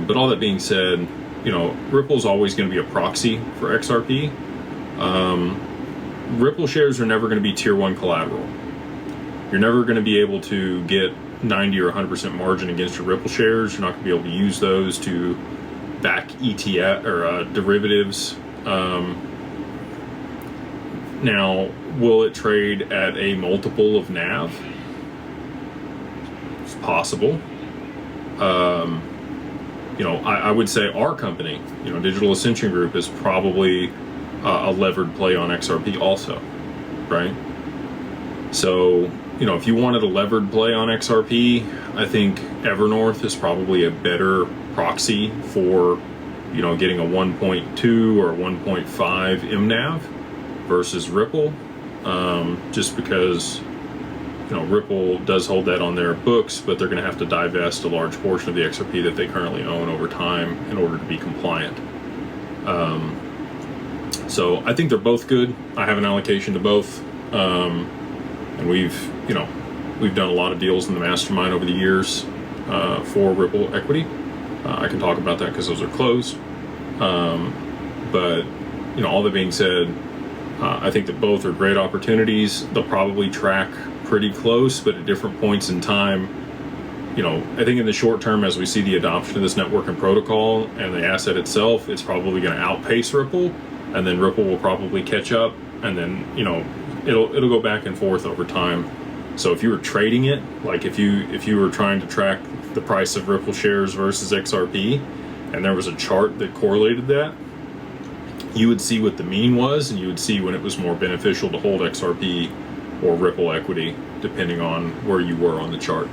But all that being said, Ripple's always going to be a proxy for XRP. Ripple shares are never going to be tier 1 collateral. You're never going to be able to get 90 or 100% margin against your Ripple shares. You're not going to be able to use those to back ETF or derivatives. Now, will it trade at a multiple of NAV? It's possible. I would say our company, Digital Ascension Group, is probably a levered play on XRP also, right? So, if you wanted a levered play on XRP, I think Evernorth is probably a better proxy for, getting a 1.2 or 1.5 MNAV versus Ripple, just because, Ripple does hold that on their books, but they're going to have to divest a large portion of the XRP that they currently own over time in order to be compliant. So I think they're both good. I have an allocation to both. And we've done a lot of deals in the mastermind over the years for Ripple equity. I can talk about that because those are closed. But all that being said, I think that both are great opportunities. They'll probably track pretty close, but at different points in time. I think in the short term, as we see the adoption of this network and protocol and the asset itself, it's probably going to outpace Ripple, and then Ripple will probably catch up, and then it'll go back and forth over time. So if you were trading it, like if you were trying to track the price of Ripple shares versus XRP, and there was a chart that correlated that, you would see what the mean was, and you would see when it was more beneficial to hold XRP or Ripple equity, depending on where you were on the chart.